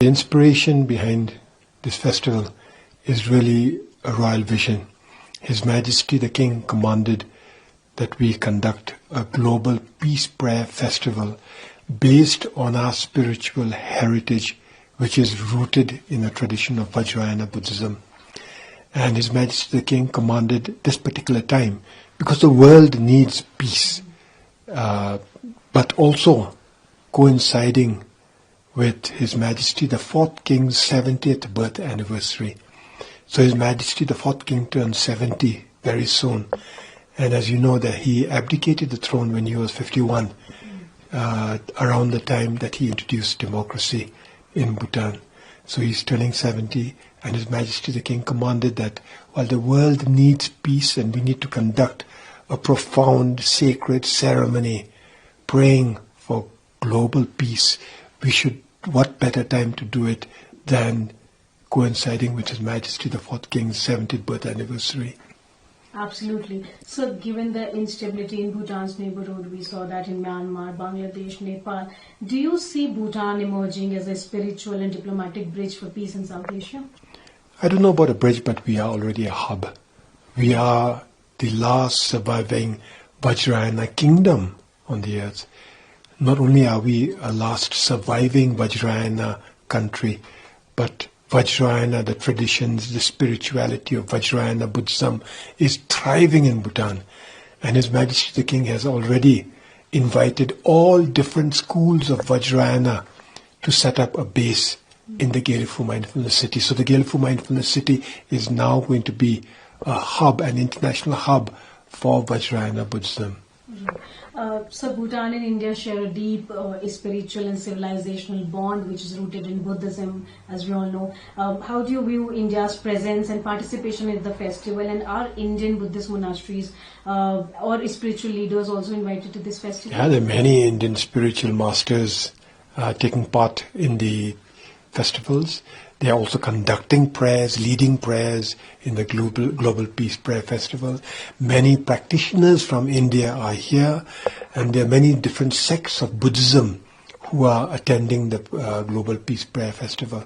The inspiration behind this festival is really a royal vision. His Majesty the King commanded that we conduct a global peace prayer festival based on our spiritual heritage, which is rooted in a tradition of Vajrayana Buddhism. And His Majesty the King commanded this particular time because the world needs peace, but also coinciding with His Majesty the Fourth King's 70th birth anniversary. So His Majesty the Fourth King turned 70 very soon. And as you know, that he abdicated the throne when he was 51, around the time that he introduced democracy in Bhutan. So he's turning 70, and His Majesty the King commanded that while the world needs peace and we need to conduct a profound sacred ceremony praying for global peace, we should, what better time to do it than coinciding with His Majesty the Fourth King's 70th birth anniversary. Absolutely. So given the instability in Bhutan's neighborhood, we saw that in Myanmar, Bangladesh, Nepal, do you see Bhutan emerging as a spiritual and diplomatic bridge for peace in South Asia? I don't know about a bridge, but we are already a hub. We are the last surviving Vajrayana kingdom on the earth. Not only are we a last surviving Vajrayana country, but Vajrayana, the traditions, the spirituality of Vajrayana Buddhism is thriving in Bhutan. And His Majesty the King has already invited all different schools of Vajrayana to set up a base in the Thimphu Mindfulness City. So the Thimphu Mindfulness City is now going to be a hub, an international hub for Vajrayana Buddhism. So Bhutan and India share a deep spiritual and civilizational bond which is rooted in Buddhism, as we all know. How do you view India's presence and participation in the festival, and are Indian Buddhist monasteries or spiritual leaders also invited to this festival? Yeah, there are many Indian spiritual masters taking part in the festivals. They are also conducting prayers, leading prayers in the Global Peace Prayer Festival. Many practitioners from India are here, and there are many different sects of Buddhism who are attending the Global Peace Prayer Festival.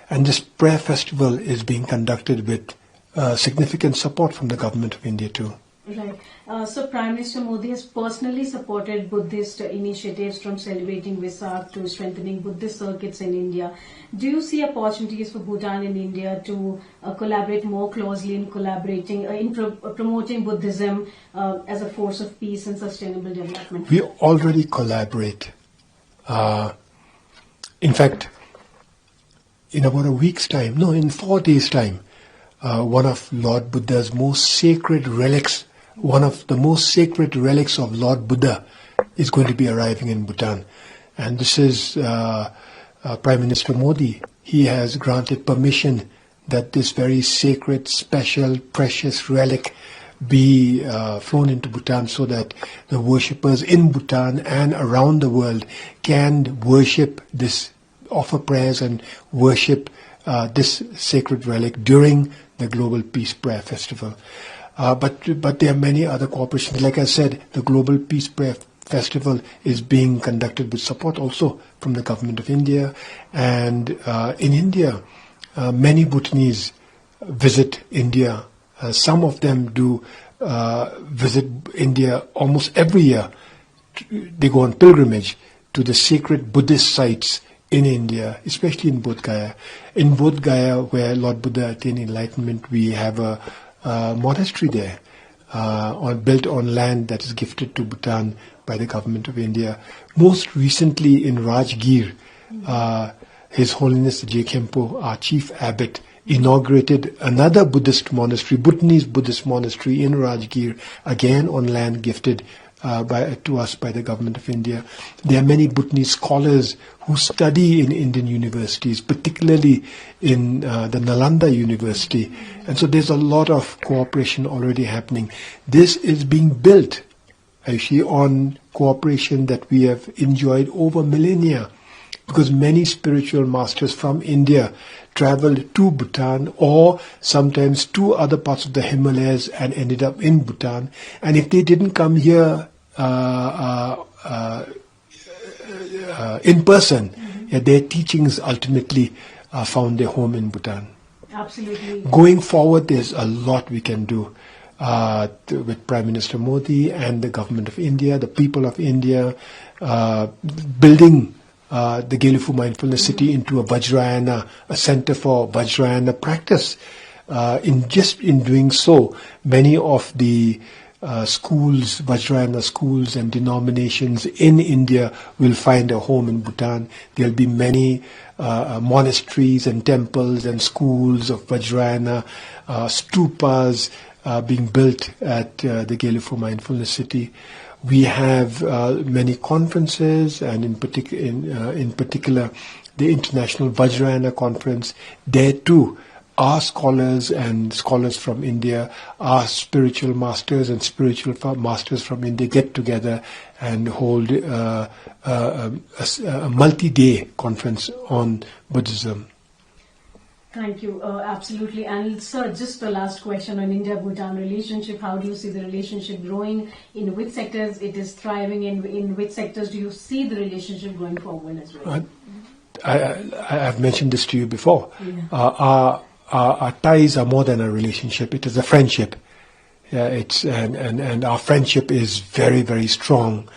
And this prayer festival is being conducted with significant support from the government of India too. Right. So Prime Minister Modi has personally supported Buddhist initiatives from celebrating Vesak to strengthening Buddhist circuits in India. Do you see opportunities for Bhutan and India to collaborate more closely in promoting Buddhism as a force of peace and sustainable development? We already collaborate. In fact, in about a week's time, no, in 4 days' time, one of Lord Buddha's most sacred relics, one of the most sacred relics of Lord Buddha is going to be arriving in Bhutan. And this is Prime Minister Modi. He has granted permission that this very sacred, special, precious relic be flown into Bhutan so that the worshippers in Bhutan and around the world can worship this, offer prayers and worship this sacred relic during the Global Peace Prayer Festival. But there are many other corporations. Like I said, the Global Peace Prayer Festival is being conducted with support also from the government of India. And in India, many Bhutanese visit India. Some of them do visit India almost every year. They go on pilgrimage to the sacred Buddhist sites in India, especially in Bodh Gaya. In Bodh Gaya, where Lord Buddha attained enlightenment, we have a monastery there, built on land that is gifted to Bhutan by the government of India. Most recently in Rajgir, His Holiness the Khenpo, our chief abbot, inaugurated another Buddhist monastery, Bhutanese Buddhist monastery in Rajgir, again on land gifted to us by the government of India. There are many Bhutanese scholars who study in Indian universities, particularly in the Nalanda University. And so there's a lot of cooperation already happening. This is being built, actually, on cooperation that we have enjoyed over millennia, because many spiritual masters from India traveled to Bhutan or sometimes to other parts of the Himalayas and ended up in Bhutan. And if they didn't come here in person, their teachings ultimately found their home in Bhutan. Absolutely. Going forward, there's a lot we can do with Prime Minister Modi and the government of India, the people of India, building the Gelugfu Mindfulness City into a Vajrayana, a center for Vajrayana practice. In doing so, many of the schools, Vajrayana schools and denominations in India will find a home in Bhutan. There'll be many monasteries and temples and schools of Vajrayana, stupas being built at the Gelugfu Mindfulness City. We have many conferences, and in particular the International Vajrayana Conference. There too, our scholars and scholars from India, our spiritual masters and spiritual masters from India get together and hold a multi-day conference on Buddhism. Thank you. Absolutely. And sir, just the last question on India-Bhutan relationship. How do you see the relationship growing? In which sectors it is thriving? In which sectors do you see the relationship going forward as well? I've mentioned this to you before. Yeah. Our ties are more than a relationship. It is a friendship. Yeah, and our friendship is very, very strong.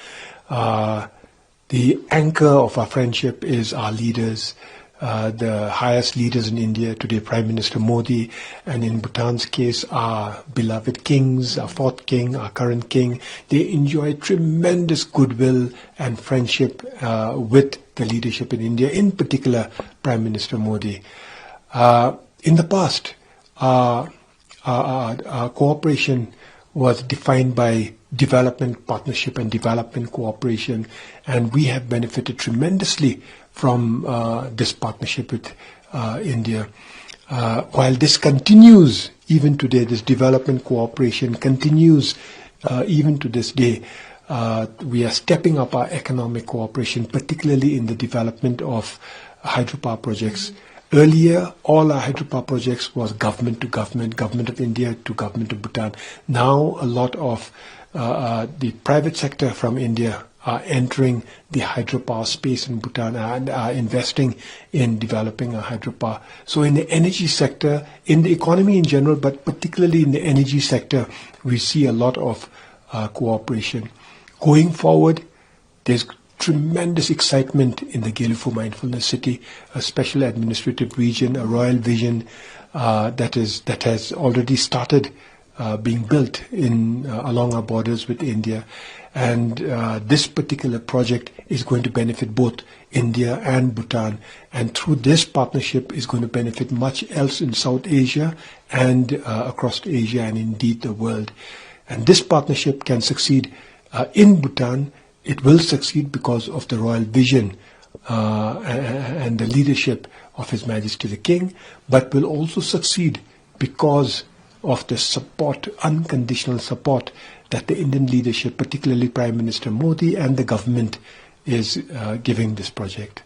The anchor of our friendship is our leaders. The highest leaders in India today, Prime Minister Modi, and in Bhutan's case, our beloved kings, our fourth king, our current king. They enjoy tremendous goodwill and friendship with the leadership in India, in particular Prime Minister Modi. In the past, our cooperation was defined by development partnership and development cooperation, and we have benefited tremendously from this partnership with India. While this continues even today, this development cooperation continues even to this day, we are stepping up our economic cooperation, particularly in the development of hydropower projects. Earlier, all our hydropower projects was government to government, government of India to government of Bhutan. Now, a lot of the private sector from India are entering the hydropower space in Bhutan and are investing in developing a hydropower. So in the energy sector, in the economy in general, but particularly in the energy sector, we see a lot of cooperation. Going forward, there's tremendous excitement in the Gelugfu Mindfulness City, a special administrative region, a royal vision that has already started being built along our borders with India. And this particular project is going to benefit both India and Bhutan. And through this partnership is going to benefit much else in South Asia and across Asia and indeed the world. And this partnership can succeed in Bhutan. It will succeed because of the royal vision and the leadership of His Majesty the King, but will also succeed because of the support, unconditional support that the Indian leadership, particularly Prime Minister Modi and the government, is giving this project.